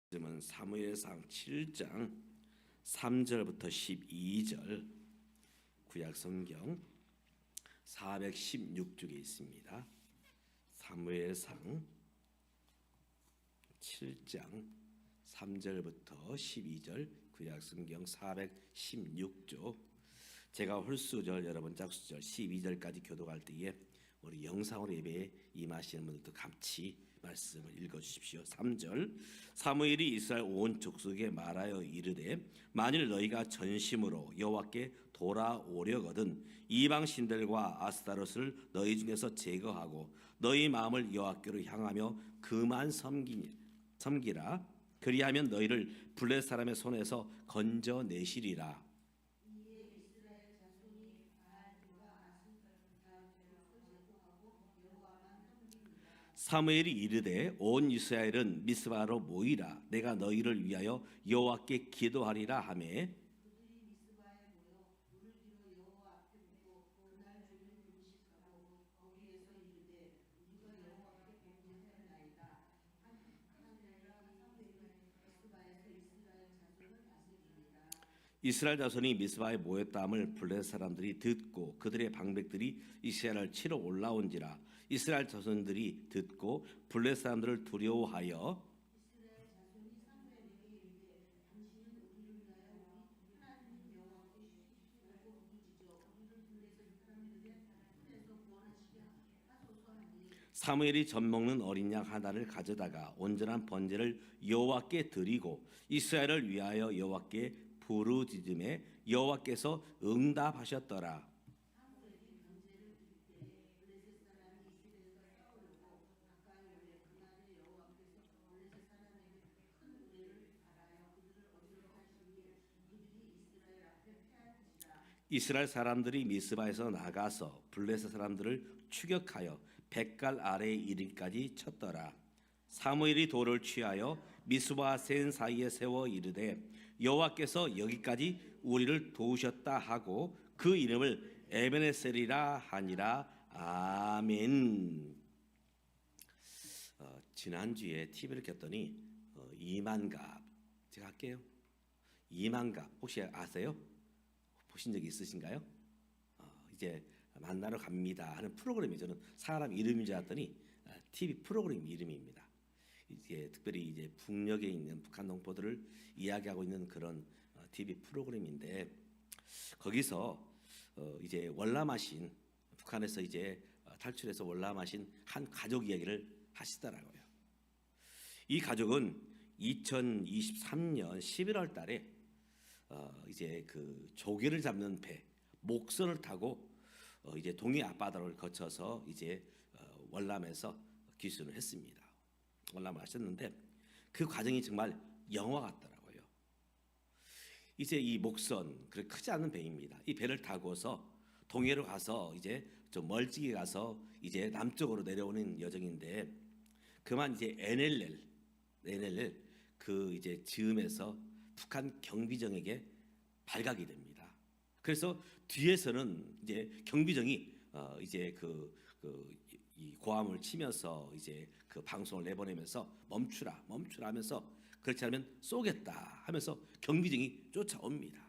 말씀은 사무엘상 7장 3절부터 12절 구약성경 416쪽에 있습니다. 사무엘상 7장 3절부터 12절 구약성경 416쪽. 제가 홀수절, 여러분 짝수절 12절까지 교독할 때에 우리 영상으로 예배에 임하시는 분들도 같이 말씀을 읽어주십시오. 3절. 사무엘이 이스라엘 온 족속에 말하여 이르되 만일 너희가 전심으로 여호와께 돌아오려거든 이방 신들과 아스타롯을 너희 중에서 제거하고 너희 마음을 여호와께로 향하며 그만 섬기라. 그리하면 너희를 블레 사람의 손에서 건져내시리라. 사무엘이 이르되 온 이스라엘은 미스바로 모이라. 내가 너희를 위하여 여호와께 기도하리라 하매 이스라엘 자손이 미스바에 모였다함을 블레셋 사람들이 듣고 그들의 방백들이 이스라엘을 치러 올라온지라. 이스라엘 자손들이 듣고 블레셋 사람들을 두려워하여 사무엘이 젖 먹는 어린 양 하나를 가져다가 온전한 번제를 여호와께 드리고 이스라엘을 위하여 여호와께 부르짖음에 여호와께서 응답하셨더라. 이스라엘 사람들이 미스바에서 나가서 블레셋 사람들을 추격하여 백갈 아래에 이름까지 쳤더라. 사무엘이 돌을 취하여 미스바와 센 사이에 세워 이르되 여호와께서 여기까지 우리를 도우셨다 하고 그 이름을 에베네셀이라 하니라. 아멘. 지난주에 TV를 켰더니 이만갑, 제가 할게요. 이만갑 혹시 아세요? 보신 적이 있으신가요? 이제 만나러 갑니다 하는 프로그램이, 저는 사람 이름인 줄 알았더니 TV 프로그램 이름입니다. 이제 특별히 이제 북녘에 있는 북한 동포들을 이야기하고 있는 그런 TV 프로그램인데, 거기서 이제 월남하신, 북한에서 이제 탈출해서 월남하신 한 가족 이야기를 하시더라고요. 이 가족은 2023년 11월 달에 이제 그 조개를 잡는 배 목선을 타고 이제 동해 앞바다를 거쳐서 이제 월남에서 귀순을 했습니다. 월남을 하셨는데 그 과정이 정말 영화 같더라고요. 이제 이 목선, 그렇게 크지 않은 배입니다. 이 배를 타고서 동해로 가서 이제 좀 멀찍이 가서 이제 남쪽으로 내려오는 여정인데, 그만 이제 NLL 그 이제 즈음에서 북한 경비정에게 발각이 됩니다. 그래서 뒤에서는 이제 경비정이 이제 이 고함을 치면서 이제 그 방송을 내보내면서 멈추라 하면서 그렇지 않으면 쏘겠다 하면서 경비정이 쫓아옵니다.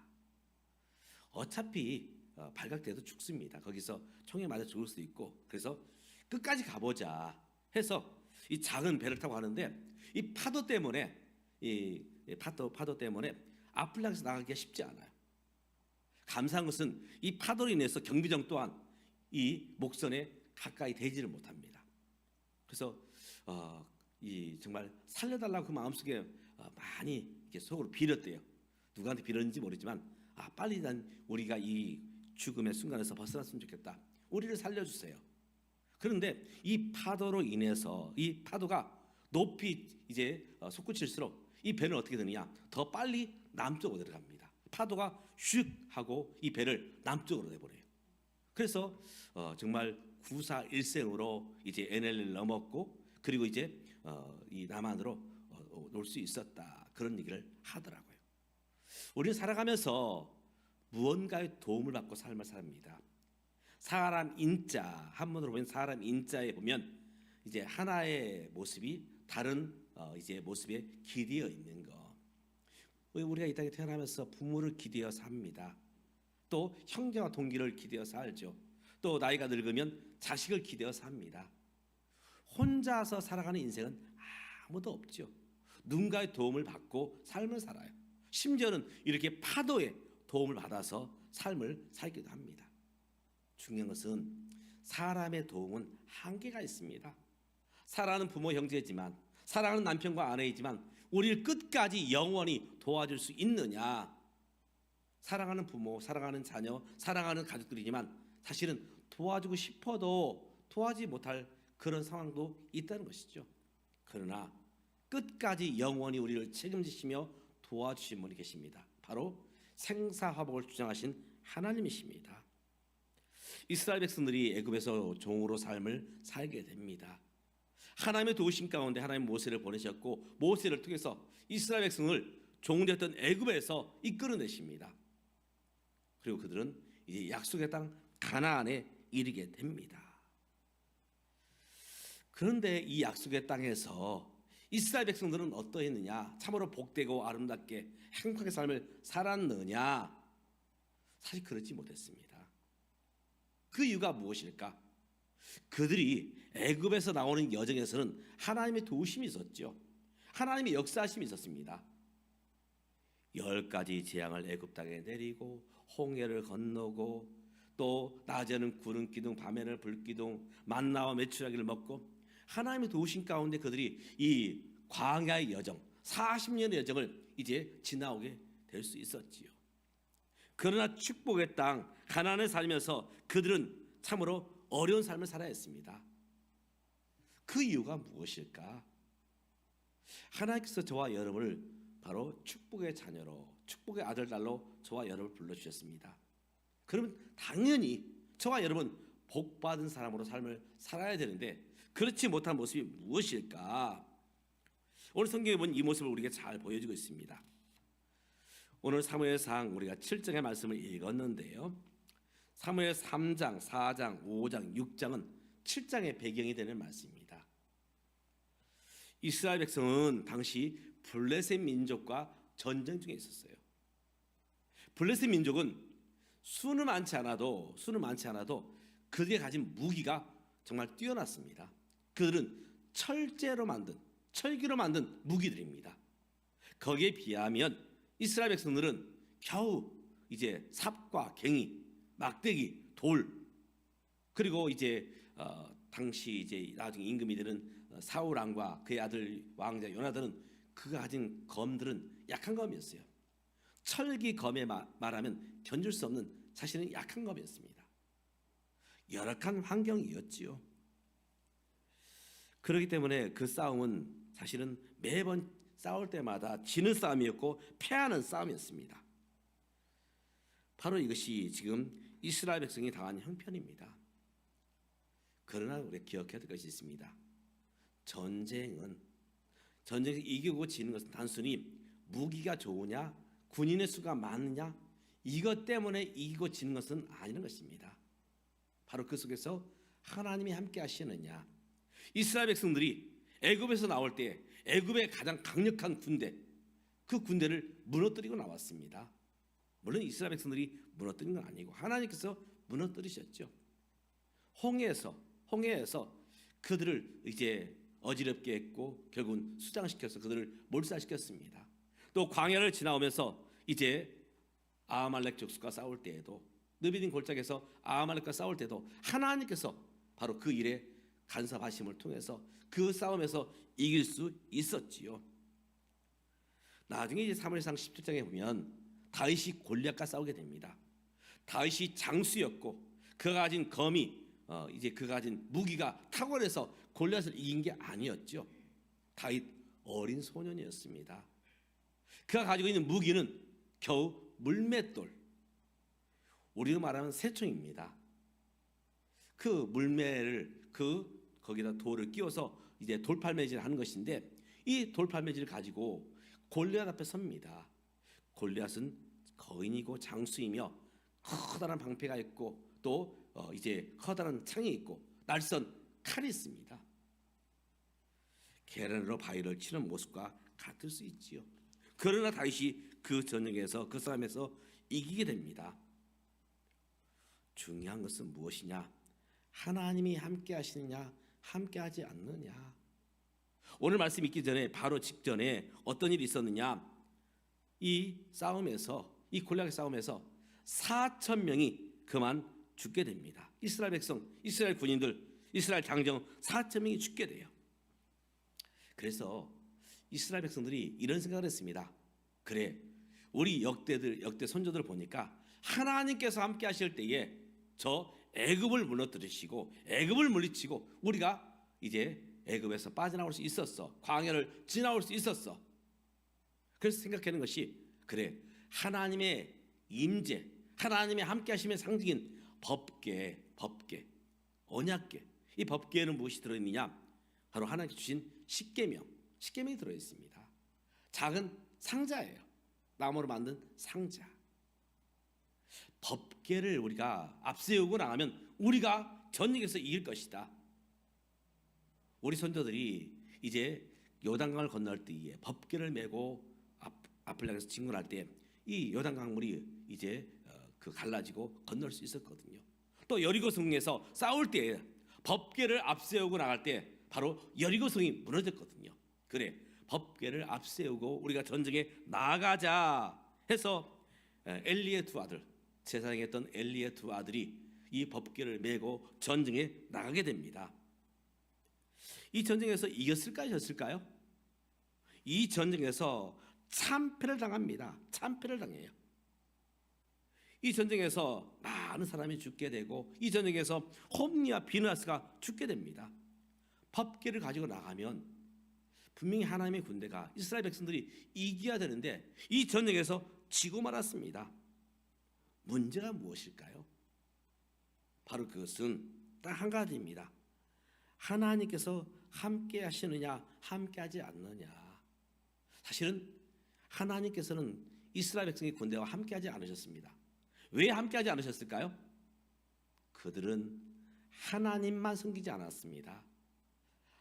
어차피 발각돼도 죽습니다. 거기서 총에 맞아 죽을 수도 있고, 그래서 끝까지 가보자 해서 이 작은 배를 타고 가는데 이 파도 때문에 파도 때문에 앞을 향해서 나가기가 쉽지 않아요. 감사한 것은 이 파도로 인해서 경비정 또한 이 목선에 가까이 대지를 못합니다. 그래서 이 정말 살려달라고 그 마음속에 많이 이렇게 속으로 빌었대요. 누구한테 빌었는지 모르지만 빨리 난 우리가 이 죽음의 순간에서 벗어났으면 좋겠다. 우리를 살려주세요. 그런데 이 파도로 인해서 이 파도가 높이 이제 솟구칠수록 이 배는 어떻게 되느냐, 더 빨리 남쪽으로 들어갑니다. 파도가 슉 하고 이 배를 남쪽으로 내보내요. 그래서 정말 구사일생으로 이제 NLL을 넘었고, 그리고 이제 이 남한으로 올 수 있었다, 그런 얘기를 하더라고요. 우리는 살아가면서 무언가의 도움을 받고 삶을 삽니다. 사람 인자, 한문으로 보면 사람 인자에 보면 이제 하나의 모습이 다른 이제 모습에 기대어 있는 거. 우리가 이 땅에 태어나면서 부모를 기대어 삽니다. 또 형제와 동기를 기대어 살죠. 또 나이가 늙으면 자식을 기대어 삽니다. 혼자서 살아가는 인생은 아무도 없죠. 누군가의 도움을 받고 삶을 살아요. 심지어는 이렇게 파도에 도움을 받아서 삶을 살기도 합니다. 중요한 것은 사람의 도움은 한계가 있습니다. 사랑하는 부모 형제지만, 사랑하는 남편과 아내이지만 우리를 끝까지 영원히 도와줄 수 있느냐? 사랑하는 부모, 사랑하는 자녀, 사랑하는 가족들이지만 사실은 도와주고 싶어도 도와주지 못할 그런 상황도 있다는 것이죠. 그러나 끝까지 영원히 우리를 책임지시며 도와주신 분이 계십니다. 바로 생사화복을 주장하신 하나님이십니다. 이스라엘 백성들이 애굽에서 종으로 삶을 살게 됩니다. 하나님의 도우심 가운데 하나님 모세를 보내셨고 모세를 통해서 이스라엘 백성을 종되었던 애굽에서 이끌어내십니다. 그리고 그들은 이제 약속의 땅 가나안에 이르게 됩니다. 그런데 이 약속의 땅에서 이스라엘 백성들은 어떠했느냐? 참으로 복되고 아름답게 행복하게 삶을 살았느냐? 사실 그렇지 못했습니다. 그 이유가 무엇일까? 그들이 애굽에서 나오는 여정에서는 하나님의 도우심이 있었죠. 하나님의 역사하심이 있었습니다. 10가지 재앙을 애굽 땅에 내리고 홍해를 건너고 또 낮에는 구름 기둥 밤에는 불 기둥 만나와 메추라기를 먹고 하나님의 도우심 가운데 그들이 이 광야의 여정 40년의 여정을 이제 지나오게 될 수 있었지요. 그러나 축복의 땅 가나안에 살면서 그들은 참으로 어려운 삶을 살아야 했습니다. 그 이유가 무엇일까? 하나님께서 저와 여러분을 바로 축복의 자녀로 축복의 아들 딸로 저와 여러분을 불러주셨습니다. 그러면 당연히 저와 여러분 복받은 사람으로 삶을 살아야 되는데 그렇지 못한 모습이 무엇일까? 오늘 성경에 보면 이 모습을 우리에게 잘 보여주고 있습니다. 오늘 사무엘상 우리가 7장의 말씀을 읽었는데요. 사무엘 3장, 4장, 5장, 6장은 7장의 배경이 되는 말씀입니다. 이스라엘 백성은 당시 블레셋 민족과 전쟁 중에 있었어요. 블레셋 민족은 수는 많지 않아도 그들이 가진 무기가 정말 뛰어났습니다. 그들은 철기로 만든 무기들입니다. 거기에 비하면 이스라엘 백성들은 겨우 이제 삽과 갱이, 막대기, 돌 그리고 이제 당시 이제 나중에 임금이 되는 사울 왕과 그의 아들 왕자 요나단은 그가 가진 검들은 약한 검이었어요. 철기 검에 말하면 견줄 수 없는 사실은 약한 검이었습니다. 열악한 환경이었지요. 그렇기 때문에 그 싸움은 사실은 매번 싸울 때마다 지는 싸움이었고 패하는 싸움이었습니다. 바로 이것이 지금 이스라엘 백성이 당한 형편입니다. 그러나 우리가 기억해야 될 것이 있습니다. 전쟁에서 이기고 지는 것은 단순히 무기가 좋으냐 군인의 수가 많으냐 이것 때문에 이기고 지는 것은 아니라는 것입니다. 바로 그 속에서 하나님이 함께 하시느냐. 이스라엘 백성들이 애굽에서 나올 때 애굽의 가장 강력한 군대 그 군대를 무너뜨리고 나왔습니다. 물론 이스라엘 백성들이 무너뜨린 건 아니고 하나님께서 무너뜨리셨죠. 홍해에서 그들을 이제 어지럽게 했고 결국은 수장시켜서 그들을 몰살시켰습니다. 또 광야를 지나오면서 이제 아말렉 족속과 싸울 때에도 느비딘 골짜기에서 아말렉과 싸울 때도 하나님께서 바로 그 일에 간섭하심을 통해서 그 싸움에서 이길 수 있었지요. 나중에 이제 사무엘상 17장에 보면 다윗이 골리앗과 싸우게 됩니다. 다윗이 장수였고 그가 가진 검이 이제 그가 가진 무기가 탁월해서 골리앗을 이긴 게 아니었죠. 다윗 어린 소년이었습니다. 그가 가지고 있는 무기는 겨우 물맷돌, 우리로 말하면 새총입니다. 그 물매를 거기다 돌을 끼워서 이제 돌팔매질을 하는 것인데 이 돌팔매질을 가지고 골리앗 앞에 섭니다. 골리앗은 거인이고 장수이며 커다란 방패가 있고 또 이제 커다란 창이 있고 날선 칼이 있습니다. 계란으로 바위를 치는 모습과 같을 수 있지요. 그러나 다윗이 그 전쟁에서 그 싸움에서 이기게 됩니다. 중요한 것은 무엇이냐? 하나님이 함께 하시느냐, 함께 하지 않느냐. 오늘 말씀 읽기 전에 바로 직전에 어떤 일이 있었느냐? 이 싸움에서, 이 골리앗의 싸움에서 4천 명이 그만 죽게 됩니다. 이스라엘 백성, 이스라엘 군인들, 이스라엘 장정 4천 명이 죽게 돼요. 그래서 이스라엘 백성들이 이런 생각을 했습니다. 그래, 우리 역대 선조들 보니까 하나님께서 함께 하실 때에 저 애굽을 무너뜨리시고 애굽을 물리치고 우리가 이제 애굽에서 빠져나올 수 있었어. 광야를 지나올 수 있었어. 그래서 생각하는 것이, 그래, 하나님의 임재, 하나님의 함께 하심의 상징인 법궤, 언약궤. 이 법궤에는 무엇이 들어있느냐? 바로 하나님께 주신 십계명이 들어있습니다. 작은 상자예요. 나무로 만든 상자. 법궤를 우리가 앞세우고 나가면 우리가 전쟁에서 이길 것이다. 우리 선조들이 이제 요단강을 건널 때에 법궤를 메고 앞을 향해서 진군할 때 이 요단강물이 이제 그 갈라지고 건널 수 있었거든요. 또 여리고성에서 싸울 때 법궤를 앞세우고 나갈 때 바로 여리고성이 무너졌거든요. 그래, 법궤를 앞세우고 우리가 전쟁에 나가자 해서 엘리의 두 아들, 제사장에 했던 엘리의 두 아들이 이 법궤를 메고 전쟁에 나가게 됩니다. 이 전쟁에서 이겼을까요, 졌을까요? 이 전쟁에서 참패를 당합니다. 참패를 당해요. 이 전쟁에서 많은 사람이 죽게 되고 이 전쟁에서 홈니와 비느하스가 죽게 됩니다. 법궤를 가지고 나가면 분명히 하나님의 군대가, 이스라엘 백성들이 이겨야 되는데 이 전쟁에서 지고 말았습니다. 문제가 무엇일까요? 바로 그것은 딱 한 가지입니다. 하나님께서 함께 하시느냐, 함께 하지 않느냐. 사실은 하나님께서는 이스라엘 백성의 군대와 함께 하지 않으셨습니다. 왜 함께 하지 않으셨을까요? 그들은 하나님만 섬기지 않았습니다.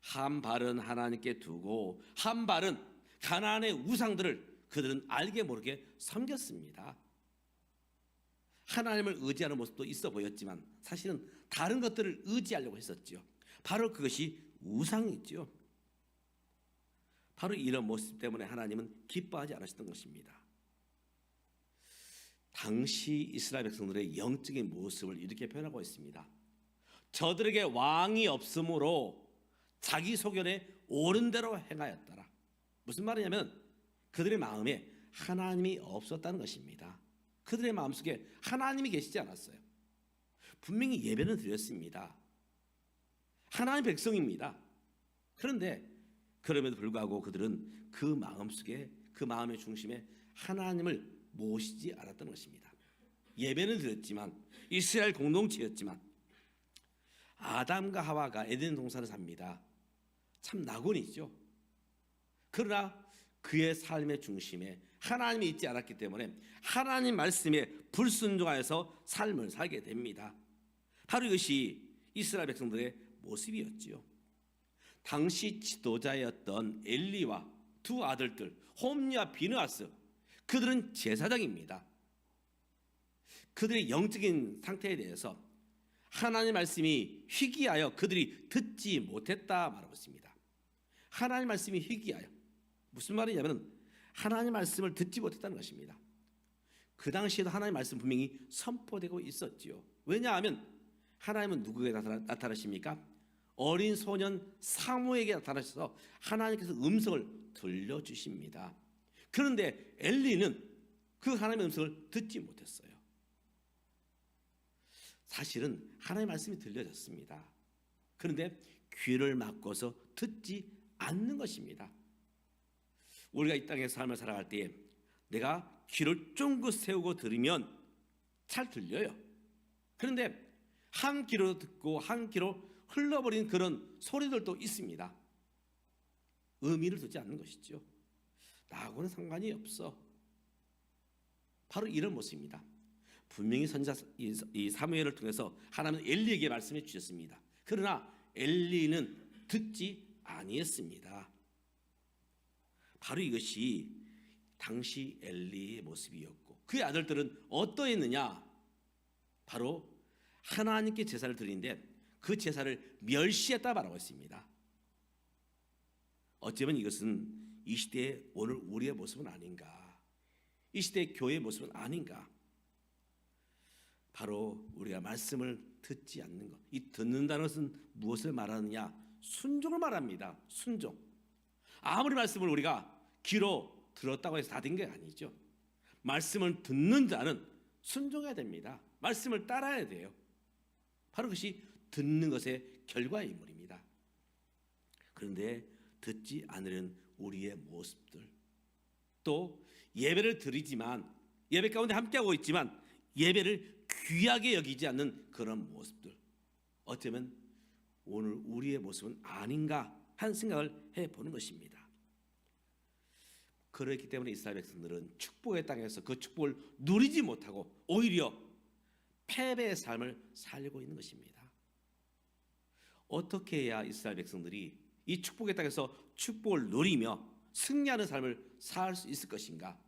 한 발은 하나님께 두고 한 발은 가나안의 우상들을 그들은 알게 모르게 섬겼습니다. 하나님을 의지하는 모습도 있어 보였지만 사실은 다른 것들을 의지하려고 했었지요. 바로 그것이 우상이죠. 바로 이런 모습 때문에 하나님은 기뻐하지 않으셨던 것입니다. 당시 이스라엘 백성들의 영적인 모습을 이렇게 표현하고 있습니다. 저들에게 왕이 없으므로 자기 소견에 옳은 대로 행하였더라. 무슨 말이냐면 그들의 마음에 하나님이 없었다는 것입니다. 그들의 마음속에 하나님이 계시지 않았어요. 분명히 예배는 드렸습니다. 하나님 백성입니다. 그런데 그럼에도 불구하고 그들은 그 마음속에, 그 마음의 중심에 하나님을 모시지 않았던 것입니다. 예배는 드렸지만, 이스라엘 공동체였지만, 아담과 하와가 에덴 동산을 삽니다. 참 낙원이죠. 그러나 그의 삶의 중심에 하나님이 있지 않았기 때문에 하나님 말씀에 불순종하여서 삶을 살게 됩니다. 바로 이것이 이스라엘 백성들의 모습이었지요. 당시 지도자였던 엘리와 두 아들들 홈니와 비느하스, 그들은 제사장입니다. 그들의 영적인 상태에 대해서 하나님 말씀이 희귀하여 그들이 듣지 못했다 말하고 있습니다. 하나님 말씀이 희귀하여, 무슨 말이냐면 하나님 말씀을 듣지 못했다는 것입니다. 그 당시에도 하나님 말씀 분명히 선포되고 있었지요. 왜냐하면 하나님은 누구에게 나타나십니까? 어린 소년 사무에게 나타나셔서 하나님께서 음성을 들려주십니다. 그런데 엘리는 그 하나님의 음성을 듣지 못했어요. 사실은 하나님의 말씀이 들려졌습니다. 그런데 귀를 막고서 듣지 않는 것입니다. 우리가 이 땅의 삶을 살아갈 때 내가 귀를 쫑긋 세우고 들으면 잘 들려요. 그런데 한 귀로 듣고 한 귀로 흘러버린 그런 소리들도 있습니다. 의미를 두지 않는 것이죠. 나하고는 상관이 없어. 바로 이런 모습입니다. 분명히 선지자 이 사무엘을 통해서 하나님은 엘리에게 말씀해 주셨습니다. 그러나 엘리는 듣지 아니했습니다. 바로 이것이 당시 엘리의 모습이었고, 그의 아들들은 어떠했느냐? 바로 하나님께 제사를 드리는데 그 제사를 멸시했다 말하고 있습니다. 어쩌면 이것은 이 시대의 오늘 우리의 모습은 아닌가, 이 시대의 교회의 모습은 아닌가. 바로 우리가 말씀을 듣지 않는 것. 이 듣는다는 것은 무엇을 말하느냐? 순종을 말합니다. 순종. 아무리 말씀을 우리가 귀로 들었다고 해서 다 된 게 아니죠. 말씀을 듣는 자는 순종해야 됩니다. 말씀을 따라야 돼요. 바로 그것이 듣는 것의 결과의 인물입니다. 그런데 듣지 않으려는 우리의 모습들, 또 예배를 드리지만, 예배 가운데 함께하고 있지만 예배를 귀하게 여기지 않는 그런 모습들, 어쩌면 오늘 우리의 모습은 아닌가 하는 생각을 해보는 것입니다. 그렇기 때문에 이스라엘 백성들은 축복의 땅에서 그 축복을 누리지 못하고 오히려 패배의 삶을 살고 있는 것입니다. 어떻게 해야 이스라엘 백성들이 이 축복의 땅에서 축복을 누리며 승리하는 삶을 살 수 있을 것인가?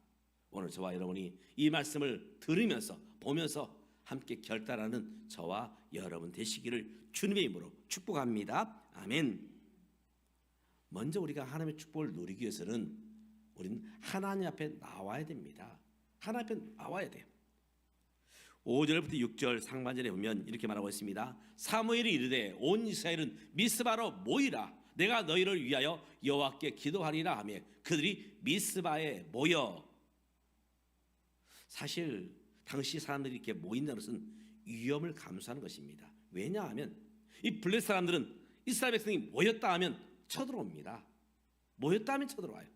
오늘 저와 여러분이 이 말씀을 들으면서 보면서 함께 결단하는 저와 여러분 되시기를 주님의 이름으로 축복합니다. 아멘. 먼저 우리가 하나님의 축복을 누리기 위해서는 우리는 하나님 앞에 나와야 됩니다. 하나님 앞에 나와야 돼요. 5절부터 6절 상반절에 보면 이렇게 말하고 있습니다. 사무엘이 이르되 온 이스라엘은 미스바로 모이라. 내가 너희를 위하여 여호와께 기도하리라 하며 그들이 미스바에 모여. 사실 당시 사람들이 이렇게 모인다는 것은 위험을 감수하는 것입니다. 왜냐하면 이 블레셋 사람들은 이스라엘 백성이 모였다 하면 쳐들어옵니다. 모였다 하면 쳐들어와요.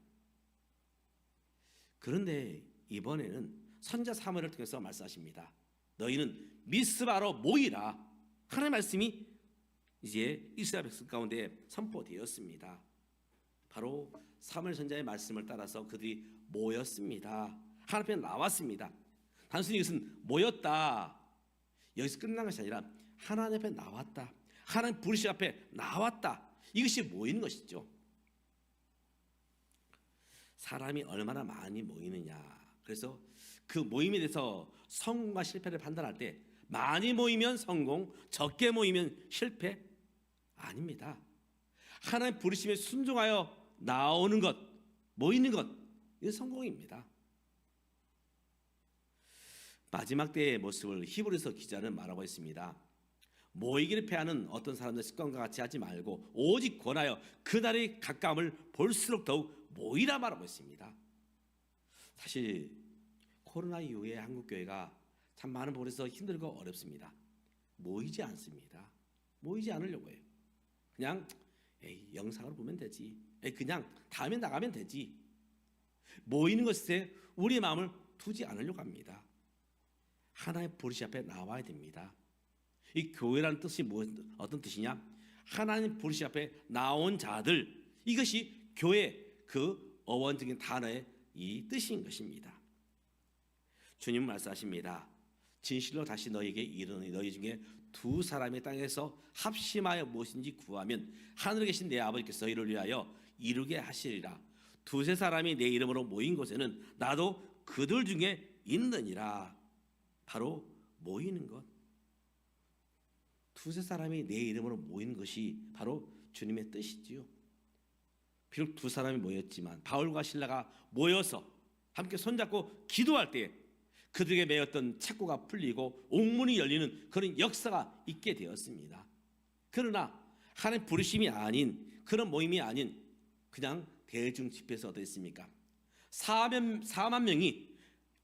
그런데 이번에는 선지자 사무엘을 통해서 말씀하십니다. 너희는 미스바로 모이라. 하나님의 말씀이 이제 이스라엘 백성 가운데 선포되었습니다. 바로 사무엘 선지자의 말씀을 따라서 그들이 모였습니다. 하나님 앞에 나왔습니다. 단순히 이것은 모였다, 여기서 끝난 것이 아니라 하나님 앞에 나왔다, 하나님 부르심 앞에 나왔다, 이것이 모이는 것이죠. 사람이 얼마나 많이 모이느냐, 그래서 그 모임에 대해서 성공과 실패를 판단할 때 많이 모이면 성공, 적게 모이면 실패? 아닙니다. 하나님 부르심에 순종하여 나오는 것, 모이는 것, 이건 성공입니다. 마지막 때의 모습을 히브리서 기자는 말하고 있습니다. 모이기를 패하는 어떤 사람들 습관과 같이 하지 말고 오직 권하여 그날의 가까움을 볼수록 더욱 모이라 말하고 있습니다. 사실 코로나 이후에 한국교회가 참 많은 부분에서 힘들고 어렵습니다. 모이지 않습니다. 모이지 않으려고 해요. 그냥 영상으로 보면 되지, 그냥 다음에 나가면 되지, 모이는 것에 우리의 마음을 두지 않으려고 합니다. 하나님의 부르심 앞에 나와야 됩니다. 이 교회라는 뜻이 어떤 뜻이냐? 하나님 부르심 앞에 나온 자들, 이것이 교회 그 어원적인 단어의 이 뜻인 것입니다. 주님은 말씀하십니다. 진실로 다시 너희에게 이르노니 너희 중에 두 사람의 땅에서 합심하여 무엇인지 구하면 하늘에 계신 내 아버지께서 너희를 위하여 이루게 하시리라. 두세 사람이 내 이름으로 모인 곳에는 나도 그들 중에 있느니라. 바로 모이는 것, 두세 사람이 내 이름으로 모이는 것이 바로 주님의 뜻이지요. 비록 두 사람이 모였지만 바울과 실라가 모여서 함께 손잡고 기도할 때 그들에게 매였던 착고가 풀리고 옥문이 열리는 그런 역사가 있게 되었습니다. 그러나 하나님 부르심이 아닌 그런 모임이 아닌 그냥 대중 집회에서 어땠습니까? 4만 명이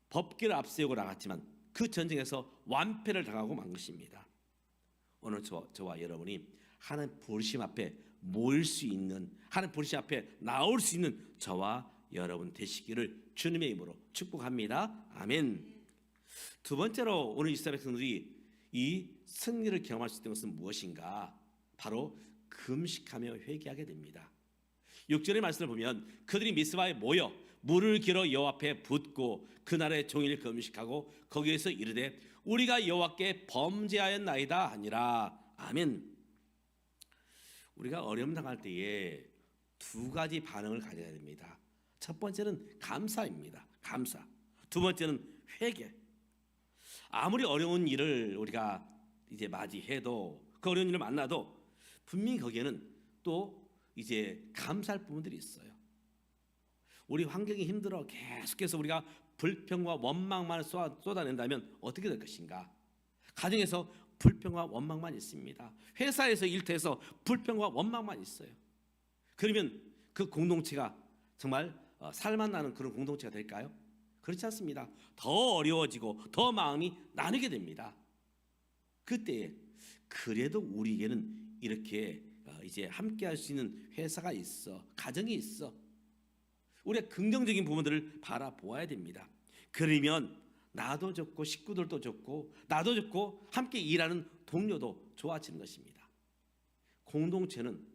법궤를 앞세우고 나갔지만 그 전쟁에서 완패를 당하고 만 것입니다. 오늘 저와 여러분이 하나님 부르심 앞에 모일 수 있는, 하나님 부르심 앞에 나올 수 있는 저와 여러분 되시기를 주님의 이름으로 축복합니다. 아멘. 두 번째로 오늘 이스라엘 백성들이 이 승리를 경험할 수 있는 것은 무엇인가? 바로 금식하며 회개하게 됩니다. 6절의 말씀을 보면 그들이 미스바에 모여 물을 길어 여호와 앞에 붓고 그날의 종일 금식하고 거기에서 이르되 우리가 여호와께 범죄하였나이다 하니라. 아멘. 우리가 어려움 당할 때에 두 가지 반응을 가져야 됩니다. 첫 번째는 감사입니다. 감사. 두 번째는 회개. 아무리 어려운 일을 우리가 이제 맞이해도, 그 어려운 일을 만나도 분명히 거기에는 또 이제 감사할 부분들이 있어요. 우리 환경이 힘들어 계속해서 우리가 불평과 원망만 쏟아낸다면 어떻게 될 것인가? 가정에서 불평과 원망만 있습니다. 회사에서 일터에서 불평과 원망만 있어요. 그러면 그 공동체가 정말 살만나는 그런 공동체가 될까요? 그렇지 않습니다. 더 어려워지고 더 마음이 나누게 됩니다. 그때 그래도 우리에게는 이렇게 이제 함께 할 수 있는 회사가 있어, 가정이 있어. 우리가 긍정적인 부분들을 바라보아야 됩니다. 그러면 나도 좋고 식구들도 좋고 나도 좋고 함께 일하는 동료도 좋아지는 것입니다. 공동체는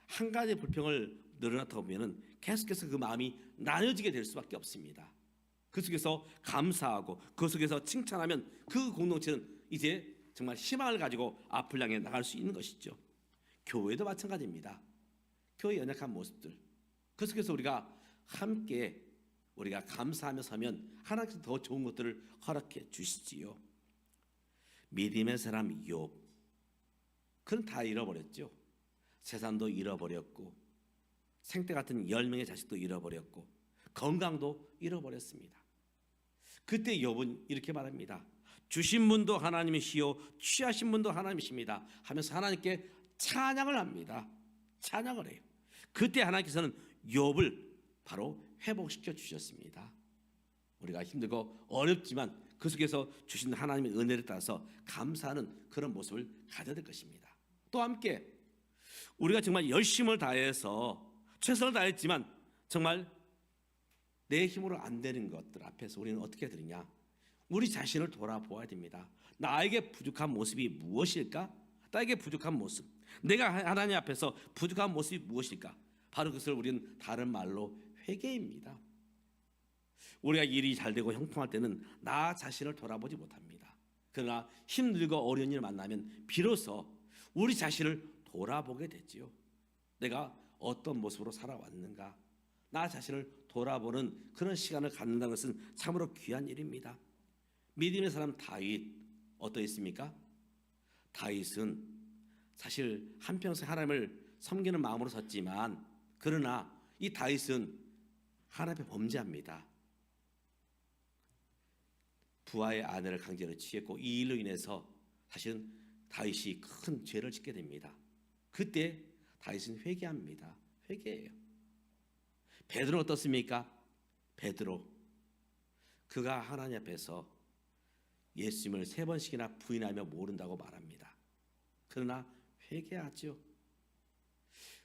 한 가지 불평을 늘어놓다 보면 계속해서 그 마음이 나눠지게 될 수밖에 없습니다. 그 속에서 감사하고 그 속에서 칭찬하면 그 공동체는 이제 정말 희망을 가지고 앞을 향해 나갈 수 있는 것이죠. 교회도 마찬가지입니다. 교회 연약한 모습들, 그 속에서 우리가 함께 우리가 감사하며 서면 하나님께서 더 좋은 것들을 허락해 주시지요. 믿음의 사람 욥, 그는 다 잃어버렸죠. 재산도 잃어버렸고 생태 같은 10명의 자식도 잃어버렸고 건강도 잃어버렸습니다. 그때 욥은 이렇게 말합니다. 주신 분도 하나님이시요 취하신 분도 하나님이십니다 하면서 하나님께 찬양을 합니다. 찬양을 해요. 그때 하나님께서는 욥을 바로 회복시켜 주셨습니다. 우리가 힘들고 어렵지만 그 속에서 주신 하나님의 은혜를 따라서 감사하는 그런 모습을 가져야 될 것입니다. 또 함께 우리가 정말 열심을 다해서 최선을 다했지만 정말 내 힘으로 안 되는 것들 앞에서 우리는 어떻게 해야 되느냐? 우리 자신을 돌아보아야 됩니다. 나에게 부족한 모습이 무엇일까? 나에게 부족한 모습, 내가 하나님 앞에서 부족한 모습이 무엇일까? 바로 그것을 우리는 다른 말로 회개입니다. 우리가 일이 잘 되고 형통할 때는 나 자신을 돌아보지 못합니다. 그러나 힘들고 어려운 일을 만나면 비로소 우리 자신을 돌아보게 되지요. 내가 어떤 모습으로 살아왔는가? 나 자신을 돌아보는 그런 시간을 갖는다는 것은 참으로 귀한 일입니다. 믿음의 사람 다윗 어떠했습니까? 다윗은 사실 한평생 하나님을 섬기는 마음으로 섰지만 그러나 이 다윗은 하나님 앞에 범죄합니다. 부하의 아내를 강제로 취했고 이 일로 인해서 사실은 다윗이 큰 죄를 짓게 됩니다. 그때 다윗은 회개합니다. 회개해요. 베드로 어떻습니까? 베드로 그가 하나님 앞에서 예수님을 3번씩이나 부인하며 모른다고 말합니다. 그러나 회개하죠.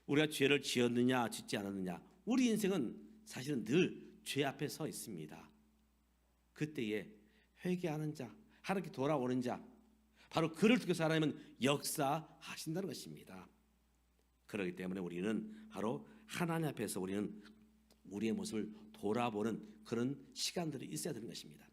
우리가 죄를 지었느냐 짓지 않았느냐, 우리 인생은 사실은 늘 죄 앞에 서 있습니다. 그때에 회개하는 자, 하나님께 돌아오는 자, 바로 그를 통해서 하나님은 역사하신다는 것입니다. 그렇기 때문에 우리는 바로 하나님 앞에서 우리는 우리의 모습을 돌아보는 그런 시간들이 있어야 되는 것입니다.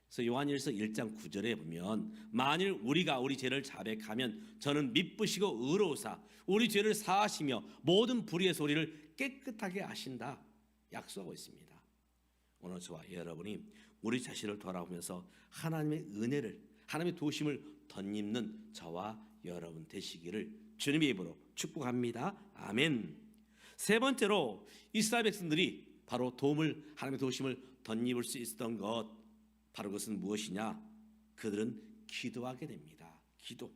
그래서 요한일서 1장 9절에 보면 만일 우리가 우리 죄를 자백하면 저는 미쁘시고 의로우사 우리 죄를 사하시며 모든 불의에서 우리를 깨끗하게 하신다 약속하고 있습니다. 오늘 저와 여러분이 우리 자신을 돌아보면서 하나님의 은혜를, 하나님의 도심을 덧입는 저와 여러분 되시기를 주님의 이름으로 축복합니다. 아멘. 세 번째로 이스라엘 백성들이 바로 도움을, 하나님의 도심을 덧입을 수 있었던 것, 바로 그것은 무엇이냐? 그들은 기도하게 됩니다. 기도.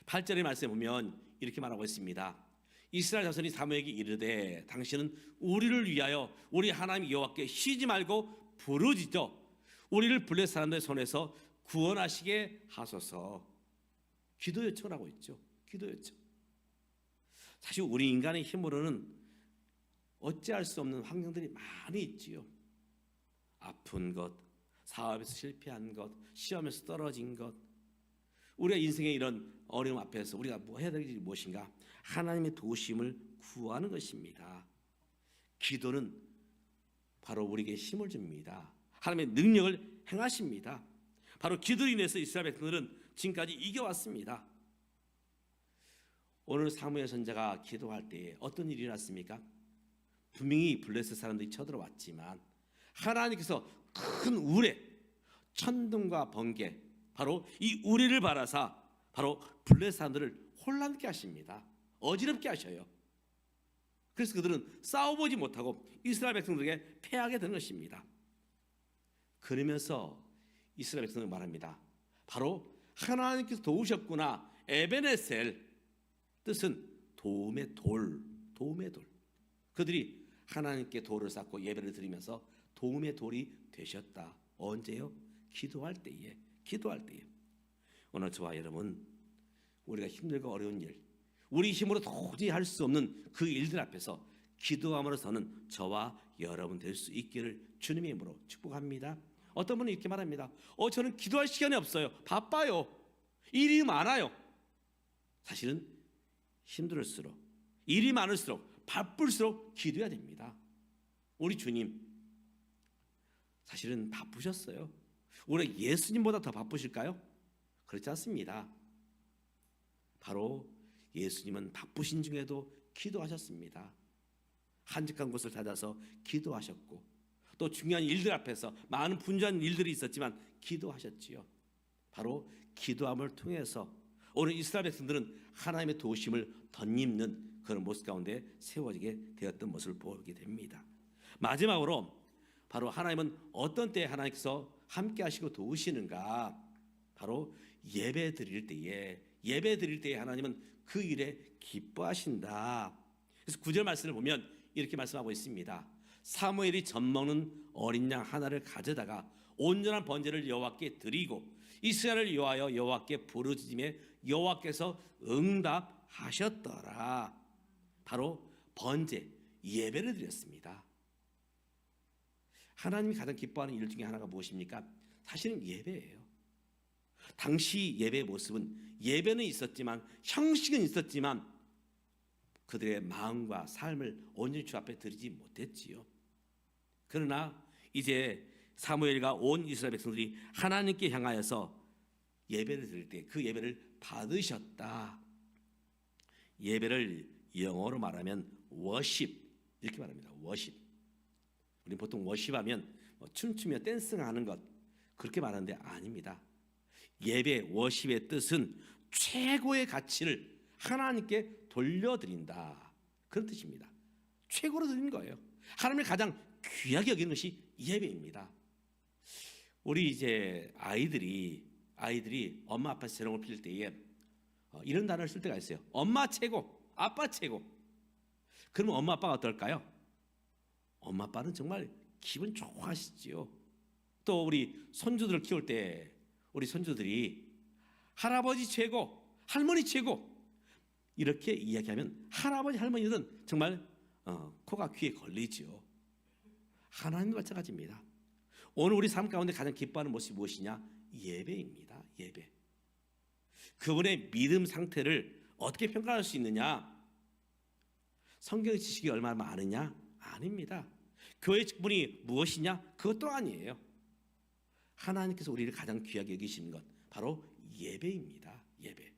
8절의 말씀에 보면 이렇게 말하고 있습니다. 이스라엘 자손이 사무엘에게 이르되 당신은 우리를 위하여 우리 하나님 여호와께 쉬지 말고 부르짖어 우리를 블레 사람들의 손에서 구원하시게 하소서. 기도 요청을 하고 있죠. 기도 요청. 사실 우리 인간의 힘으로는 어찌할 수 없는 환경들이 많이 있지요. 아픈 것, 사업에서 실패한 것, 시험에서 떨어진 것, 우리가 인생의 이런 어려움 앞에서 우리가 뭐 해야 될 일이 무엇인가? 하나님의 도우심을 구하는 것입니다. 기도는 바로 우리에게 힘을 줍니다. 하나님의 능력을 행하십니다. 바로 기도로 인해서 이스라엘 백성들은 지금까지 이겨왔습니다. 오늘 사무엘 선지자가 기도할 때 어떤 일이 일어났습니까? 분명히 블레셋 사람들이 쳐들어왔지만 하나님께서 큰 우레, 천둥과 번개, 바로 이 우레를 바라사 바로 블레셋 사람들을 혼란케 하십니다. 어지럽게 하셔요. 그래서 그들은 싸워보지 못하고 이스라엘 백성들에게 패하게 되는 것입니다. 그러면서 이스라엘 백성은 말합니다. 바로 하나님께서 도우셨구나. 에베네셀, 뜻은 도움의 돌, 도움의 돌. 그들이 하나님께 돌을 쌓고 예배를 드리면서 도움의 돌이 되셨다. 언제요? 기도할 때에. 기도할 때에. 오늘 저와 여러분, 우리가 힘들고 어려운 일, 우리 힘으로 도저히 할 수 없는 그 일들 앞에서 기도함으로써는 저와 여러분 될 수 있기를 주님의 이름으로 축복합니다. 어떤 분은 이렇게 말합니다. 저는 기도할 시간이 없어요. 바빠요. 일이 많아요. 사실은 힘들을수록, 일이 많을수록, 바쁠수록 기도해야 됩니다. 우리 주님 사실은 바쁘셨어요. 우리 예수님보다 더 바쁘실까요? 그렇지 않습니다. 바로 예수님은 바쁘신 중에도 기도하셨습니다. 한적한 곳을 찾아서 기도하셨고, 또 중요한 일들 앞에서 많은 분주한 일들이 있었지만 기도하셨지요. 바로 기도함을 통해서 오늘 이스라엘 백성들은 하나님의 도우심을 덧입는 그런 모습 가운데 세워지게 되었던 모습을 보게 됩니다. 마지막으로 바로 하나님은 어떤 때에 하나님께서 함께 하시고 도우시는가? 바로 예배 드릴 때에 하나님은 그 일에 기뻐하신다. 그래서 9절 말씀을 보면 이렇게 말씀하고 있습니다. 사무엘이 젖먹는 어린 양 하나를 가져다가 온전한 번제를 여호와께 드리고 이스라엘을 위하여 여호와께 부르짖음에 여호와께서 응답하셨더라. 바로 번제, 예배를 드렸습니다. 하나님이 가장 기뻐하는 일 중에 하나가 무엇입니까? 사실은 예배예요. 당시 예배의 모습은 예배는 있었지만, 형식은 있었지만 그들의 마음과 삶을 온전히 주 앞에 드리지 못했지요. 그러나 이제 사무엘과 온 이스라엘 백성들이 하나님께 향하여서 예배를 드릴 때 그 예배를 받으셨다. 예배를 영어로 말하면 워십 이렇게 말합니다. 워십. 우리 보통 워십하면 춤추며 댄싱하는 것 그렇게 말하는데 아닙니다. 예배, 워십의 뜻은 최고의 가치를 하나님께 돌려드린다. 그런 뜻입니다. 최고로 드리는 거예요. 하나님을 가장 귀하게 여기는 것이 예배입니다. 우리 이제 아이들이 엄마 아빠 재롱을 피울 때에 이런 단어를 쓸 때가 있어요. 엄마 최고, 아빠 최고. 그러면 엄마 아빠가 어떨까요? 엄마 아빠는 정말 기분 좋아하시지요. 또 우리 손주들을 키울 때 우리 손주들이 할아버지 최고, 할머니 최고 이렇게 이야기하면 할아버지 할머니들은 정말 코가 귀에 걸리죠. 하나님도 마찬가지입니다. 오늘 우리 삶 가운데 가장 기뻐하는 모습이 무엇이냐? 예배입니다. 예배. 그분의 믿음 상태를 어떻게 평가할 수 있느냐? 성경 지식이 얼마나 많으냐? 아닙니다. 교회 직분이 무엇이냐? 그것도 아니에요. 하나님께서 우리를 가장 귀하게 여기시는 것 바로 예배입니다. 예배.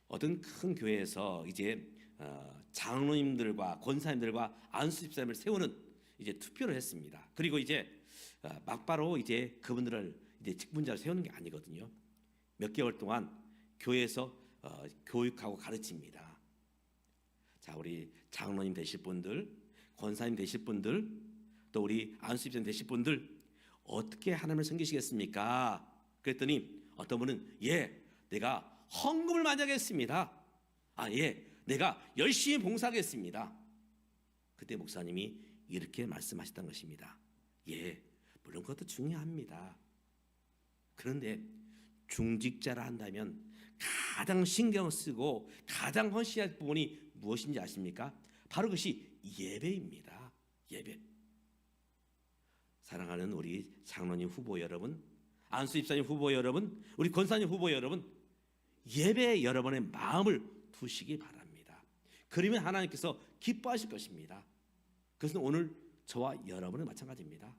어떤 큰 교회에서 이제 장로님들과 권사님들과 안수 집사님을 세우는 이제 투표를 했습니다. 그리고 이제 막바로 이제 그분들을 이제 직분자로 세우는 게 아니거든요. 몇 개월 동안 교회에서 교육하고 가르칩니다. 자, 우리 장로님 되실 분들, 권사님 되실 분들, 또 우리 안수 집사님 되실 분들 어떻게 하나님을 섬기시겠습니까? 그랬더니 어떤 분은 내가 헌금을 많이 하겠습니다. 내가 열심히 봉사하겠습니다. 그때 목사님이 이렇게 말씀하셨던 것입니다. 물론 그것도 중요합니다. 그런데 중직자라 한다면 가장 신경 쓰고 가장 헌신할 부분이 무엇인지 아십니까? 바로 그것이 예배입니다. 예배. 사랑하는 우리 장로님 후보 여러분, 안수 집사님 후보 여러분, 우리 권사님 후보 여러분, 예배에 여러분의 마음을 두시기 바랍니다. 그러면 하나님께서 기뻐하실 것입니다. 그것은 오늘 저와 여러분은 마찬가지입니다.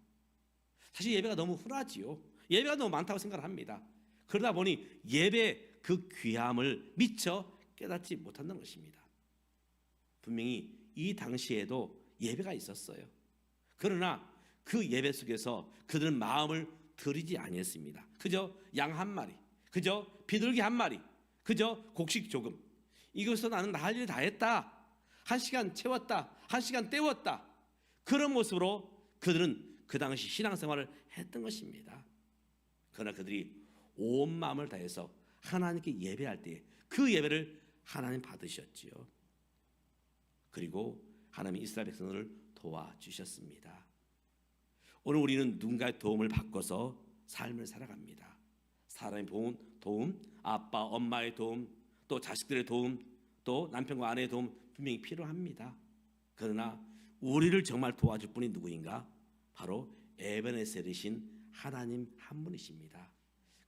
사실 예배가 너무 흔하지요. 예배가 너무 많다고 생각을 합니다. 그러다 보니 예배의 그 귀함을 미처 깨닫지 못한다는 것입니다. 분명히 이 당시에도 예배가 있었어요. 그러나 그 예배 속에서 그들은 마음을 들이지 아니했습니다. 그저 양 한 마리, 그저 비둘기 한 마리, 그저 곡식 조금, 이것으로 나는 할 일 다 했다, 한 시간 채웠다, 한 시간 때웠다, 그런 모습으로 그들은 그 당시 신앙생활을 했던 것입니다. 그러나 그들이 온 마음을 다해서 하나님께 예배할 때 그 예배를 하나님 받으셨지요. 그리고 하나님이 이스라엘 백성을 도와주셨습니다. 오늘 우리는 누군가의 도움을 받고서 삶을 살아갑니다. 사람의 도움, 아빠, 엄마의 도움, 또 자식들의 도움, 또 남편과 아내의 도움 분명히 필요합니다. 그러나 우리를 정말 도와줄 분이 누구인가? 바로 에베네셀이신 하나님 한 분이십니다.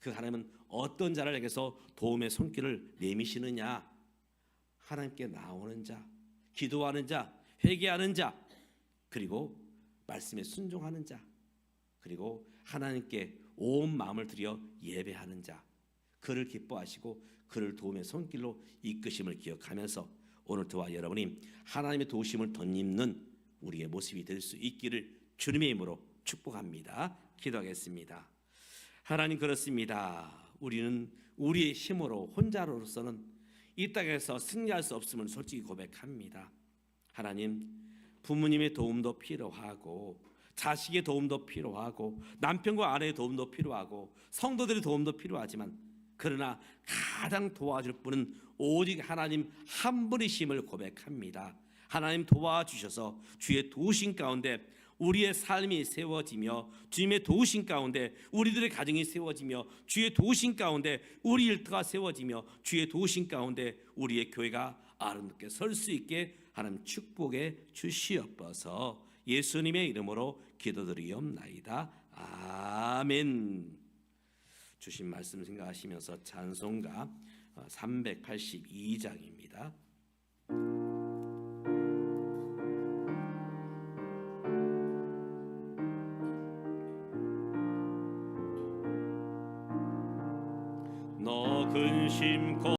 그 하나님은 어떤 자를 향해서 도움의 손길을 내미시느냐? 하나님께 나오는 자, 기도하는 자, 회개하는 자, 그리고 말씀에 순종하는 자, 그리고 하나님께 온 마음을 들여 예배하는 자, 그를 기뻐하시고 그를 도움의 손길로 이끄심을 기억하면서 오늘 저와 여러분이 하나님의 도우심을 덧입는 우리의 모습이 될 수 있기를 주님의 이름으로 축복합니다. 기도하겠습니다. 하나님, 그렇습니다. 우리는 우리의 힘으로 혼자로서는 이 땅에서 승리할 수 없음을 솔직히 고백합니다. 하나님, 부모님의 도움도 필요하고 자식의 도움도 필요하고 남편과 아내의 도움도 필요하고 성도들의 도움도 필요하지만, 그러나 가장 도와줄 분은 오직 하나님 한 분이심을 고백합니다. 하나님, 도와주셔서 주의 도우심 가운데 우리의 삶이 세워지며, 주님의 도우심 가운데 우리들의 가정이 세워지며, 주의 도우심 가운데 우리 일터가 세워지며, 주의 도우심 가운데 우리의 교회가 아름답게 설 수 있게 하나님 축복해 주시옵소서. 예수님의 이름으로 기도드리옵나이다. 아멘. 주신 말씀 생각하시면서 찬송가 382장입니다. 너 근심코